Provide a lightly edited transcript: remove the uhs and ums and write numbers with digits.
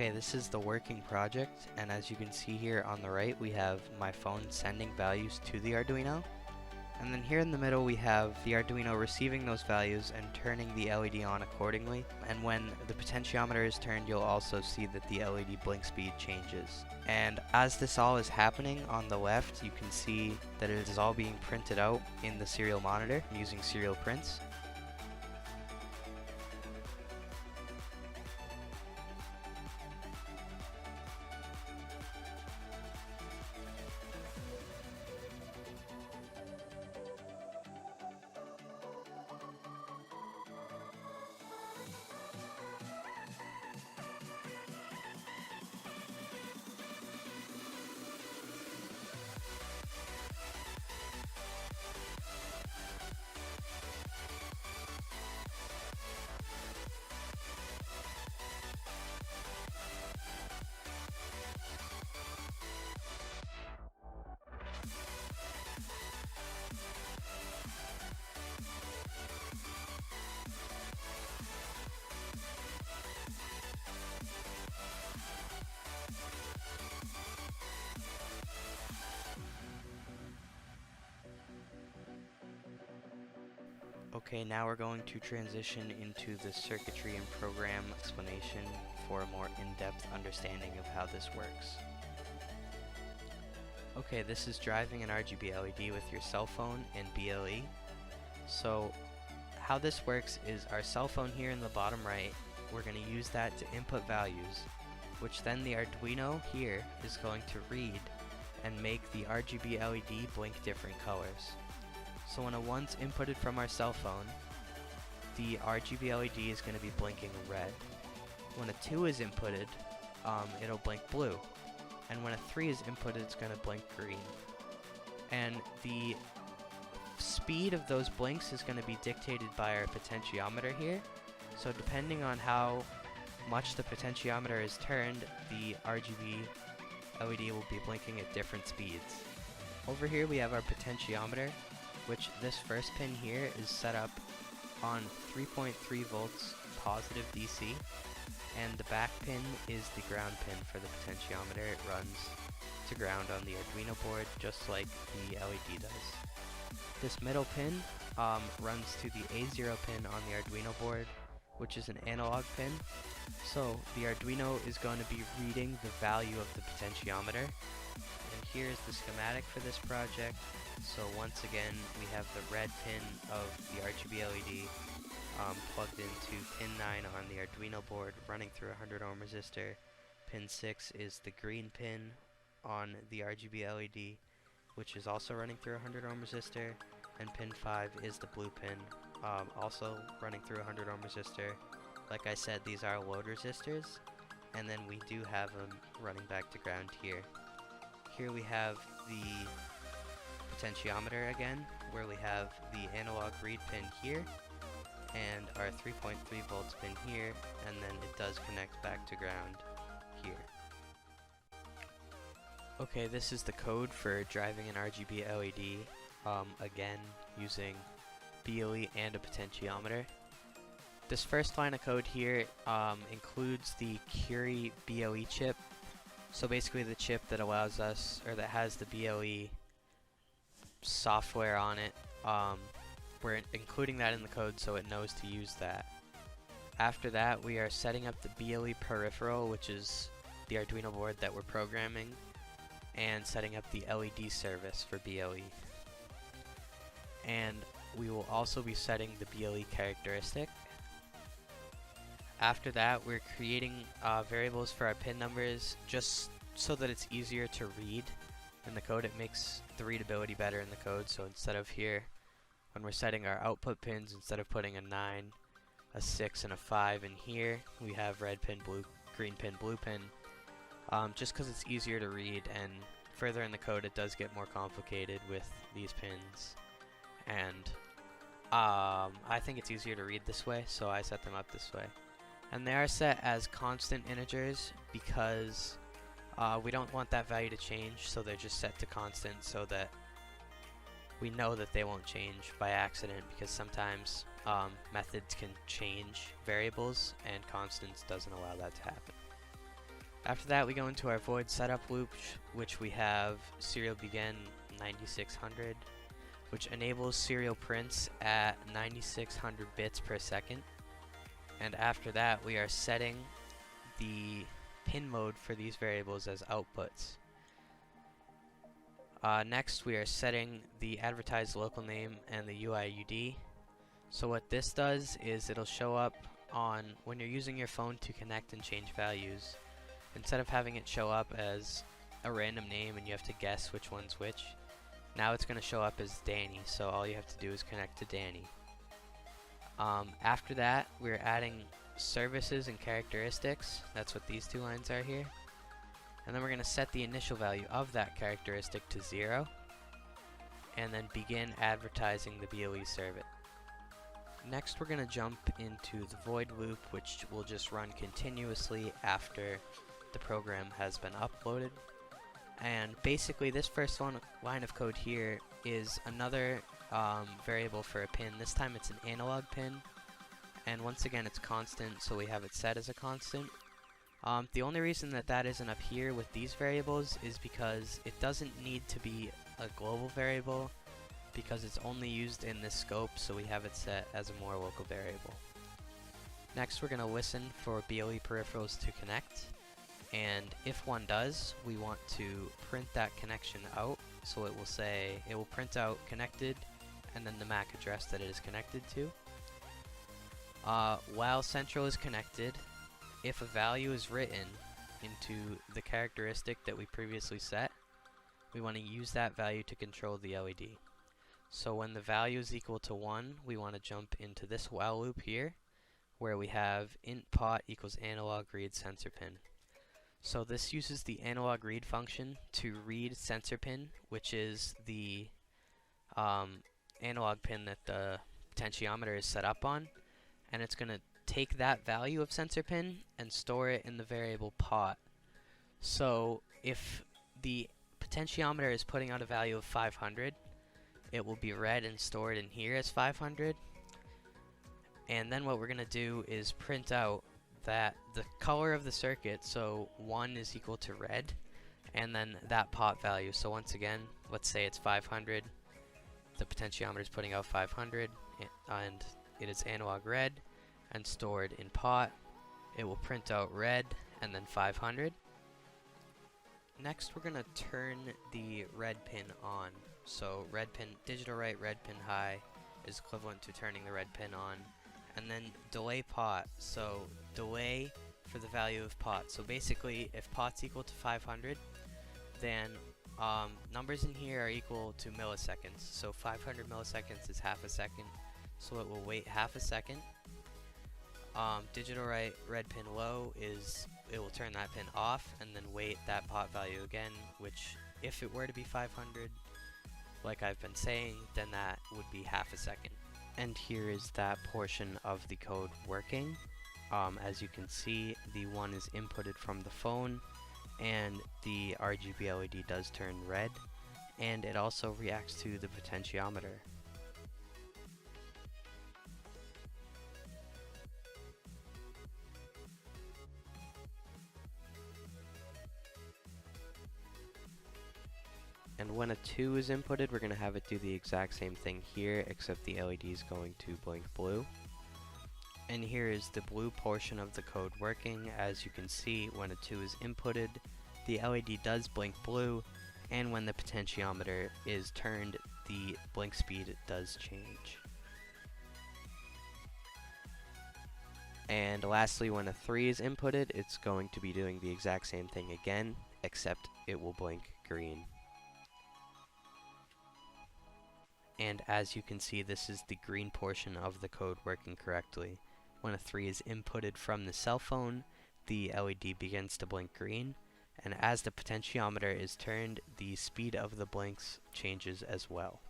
Okay, this is the working project, and as you can see here on the right, we have my phone sending values to the Arduino. And then here in the middle we have the Arduino receiving those values and turning the LED on accordingly. And when the potentiometer is turned, you'll also see that the LED blink speed changes. And as this all is happening on the left, you can see that it is all being printed out in the serial monitor using serial prints. Okay, now we're going to transition into the circuitry and program explanation for a more in-depth understanding of how this works. Okay, this is driving an RGB LED with your cell phone and BLE. So how this works is our cell phone here in the bottom right, we're going to use that to input values, which then the Arduino here is going to read and make the RGB LED blink different colors. So when a 1's inputted from our cell phone, the RGB LED is going to be blinking red. When a 2 is inputted, it'll blink blue. And when a 3 is inputted, it's going to blink green. And the speed of those blinks is going to be dictated by our potentiometer here. So depending on how much the potentiometer is turned, the RGB LED will be blinking at different speeds. Over here we have our potentiometer, which this first pin here is set up on 3.3 volts positive DC, and the back pin is the ground pin for the potentiometer. It runs to ground on the Arduino board just like the LED does. This middle pin runs to the A0 pin on the Arduino board, which is an analog pin. So the Arduino is going to be reading the value of the potentiometer. And here's the schematic for this project. So once again, we have the red pin of the RGB LED plugged into pin 9 on the Arduino board, running through a 100 ohm resistor. Pin 6 is the green pin on the RGB LED, which is also running through a 100 ohm resistor. And pin 5 is the blue pin, also running through a 100 ohm resistor. Like I said, these are load resistors, and then we do have them running back to ground here. Here we have the potentiometer again, where we have the analog read pin here and our 3.3 volts pin here, and then it does connect back to ground here. Okay, this is the code for driving an RGB LED, again using BLE and a potentiometer. This first line of code here includes the Curie BLE chip. So basically the chip that allows us, or that has the BLE software on it, we're including that in the code so it knows to use that. After that, we are setting up the BLE peripheral, which is the Arduino board that we're programming, and setting up the LED service for BLE. And we will also be setting the BLE characteristic. After that, we're creating variables for our pin numbers just so that it's easier to read in the code. It makes the readability better in the code. So instead of here, when we're setting our output pins, instead of putting a 9, a 6, and a 5 in here, we have red pin, green pin, blue pin, just because it's easier to read. And further in the code, it does get more complicated with these pins. And I think it's easier to read this way, so I set them up this way. And they are set as constant integers because we don't want that value to change, so they're just set to constant so that we know that they won't change by accident, because sometimes methods can change variables and constants doesn't allow that to happen. After that, we go into our void setup loop, which we have serial begin 9600, which enables serial prints at 9600 bits per second. And after that, we are setting the pin mode for these variables as outputs. Next, we are setting the advertised local name and the UIUD. So what this does is it'll show up on when you're using your phone to connect and change values. Instead of having it show up as a random name and you have to guess which one's which, now it's going to show up as Danny, so all you have to do is connect to Danny. After that, we're adding services and characteristics. That's what these two lines are here. And then we're going to set the initial value of that characteristic to 0, and then begin advertising the BLE service. Next, we're going to jump into the void loop, which will just run continuously after the program has been uploaded. And basically, this first line of code here is another variable for a pin. This time it's an analog pin, and once again it's constant, so we have it set as a constant. The only reason that isn't up here with these variables is because it doesn't need to be a global variable, because it's only used in this scope, so we have it set as a more local variable. Next, we're going to listen for BLE peripherals to connect, and if one does, we want to print that connection out. So it will print out connected and then the MAC address that it is connected to. While central is connected, if a value is written into the characteristic that we previously set, we want to use that value to control the LED. So when the value is equal to 1, we want to jump into this while loop here, where we have int pot equals analog read sensor pin. So this uses the analog read function to read sensor pin, which is the analog pin that the potentiometer is set up on, and it's going to take that value of sensor pin and store it in the variable pot. So if the potentiometer is putting out a value of 500, it will be read and stored in here as 500. And then what we're going to do is print out that the color of the circuit, so 1 is equal to red, and then that pot value. So once again, let's say it's 500, the potentiometer is putting out 500, and it is analog red and stored in pot. It will print out red and then 500. Next, we're going to turn the red pin on. So red pin, digital write red pin high is equivalent to turning the red pin on. And then delay pot, so delay for the value of pot. So basically, if pot's equal to 500, then numbers in here are equal to milliseconds. So 500 milliseconds is half a second, so it will wait half a second. Digital write red pin low it will turn that pin off and then wait that pot value again, which if it were to be 500, like I've been saying, then that would be half a second. And here is that portion of the code working. As you can see, the 1 is inputted from the phone, and the RGB LED does turn red, and it also reacts to the potentiometer. And when a 2 is inputted, we're going to have it do the exact same thing here, except the LED is going to blink blue. And here is the blue portion of the code working. As you can see, when a 2 is inputted, the LED does blink blue, and when the potentiometer is turned, the blink speed does change. And lastly, when a 3 is inputted, it's going to be doing the exact same thing again, except it will blink green. And as you can see, this is the green portion of the code working correctly. When a 3 is inputted from the cell phone, the LED begins to blink green, and as the potentiometer is turned, the speed of the blinks changes as well.